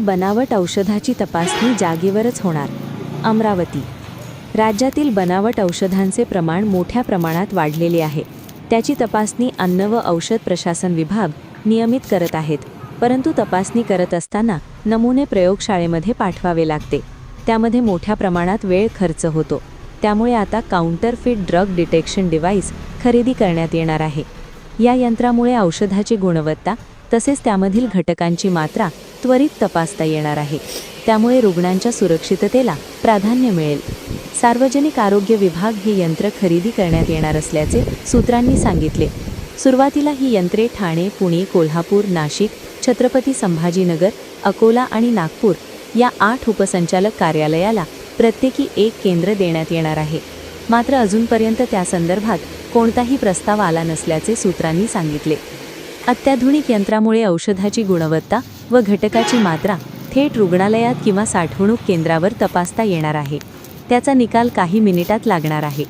बनावट औषधाची तपासणी जागेवरच होणार. अमरावती. राज्यातील बनावट औषधांचे प्रमाण मोठ्या प्रमाणात वाढलेले आहे. त्याची तपासणी अन्न व औषध प्रशासन विभाग नियमित करत आहेत. परंतु तपासणी करत असताना नमुने प्रयोगशाळेमध्ये पाठवावे लागते. त्यामध्ये मोठ्या प्रमाणात वेळ खर्च होतो. त्यामुळे आता काउंटरफिट ड्रग डिटेक्शन डिव्हाइस खरेदी करण्यात येणार आहे. या यंत्रामुळे औषधाची गुणवत्ता तसेच त्यामधील घटकांची मात्रा त्वरित तपासता येणार आहे. त्यामुळे रुग्णांच्या सुरक्षिततेला प्राधान्य मिळेल. सार्वजनिक आरोग्य विभाग हे यंत्र खरेदी करण्यात येणार असल्याचे सूत्रांनी सांगितले. सुरुवातीला ही यंत्रे ठाणे, पुणे, कोल्हापूर, नाशिक, छत्रपती संभाजीनगर, अकोला आणि नागपूर या 8 उपसंचालक कार्यालयाला प्रत्येकी 1 केंद्र देण्यात येणार आहे. मात्र अजूनपर्यंत त्यासंदर्भात कोणताही प्रस्ताव आला नसल्याचे सूत्रांनी सांगितले. अत्याधुनिक यंत्रामुळे औषधाची गुणवत्ता व घटकाची मात्रा थेट रुग्णालयात किंवा साठवणूक केंद्रावर तपासता येणार आहे. त्याचा निकाल काही मिनिटात लागणार आहे.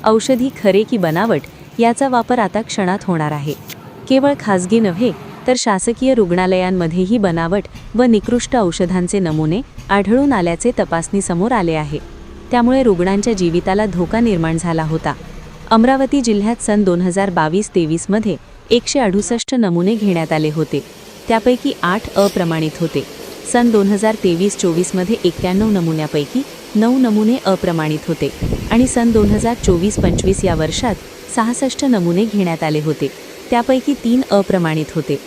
औषधी खरे की बनावट याचा वापर आता क्षणात होणार आहे. केवळ खासगी नव्हे तर शासकीय रुग्णालयांमध्येही बनावट व निकृष्ट औषधांचे नमुने आढळून आल्याचे तपासणीसमोर आले आहे. त्यामुळे रुग्णांच्या जीविताला धोका निर्माण झाला होता. अमरावती जिल्ह्यात सन 2022-23 मध्ये 168 नमुने घेण्यात आले होते. त्यापैकी 8 अप्रमाणित होते. सन 2023-24 मध्ये 91 नमुन्यापैकी 9 नमुने अप्रमाणित होते आणि सन 2024-25 या वर्षात 66 नमुने घेण्यात आले होते. त्यापैकी 3 अप्रमाणित होते.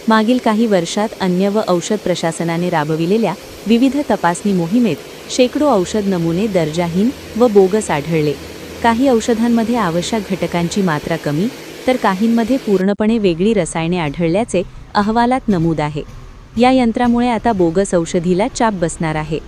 मागील काही वर्षात अन्न व औषध प्रशासनाने राबविलेल्या विविध तपासणी मोहिमेत शेकडो औषध नमुने दर्जाहीन व बोगस आढळले. काही औषधांमध्ये आवश्यक घटकांची मात्रा कमी तर काहींमध्ये पूर्णपणे वेगळी रसायने आढळल्याचे अहवालात नमूद आहे. या यंत्रामुळे आता बोगस औषधीला चाप बसणार आहे.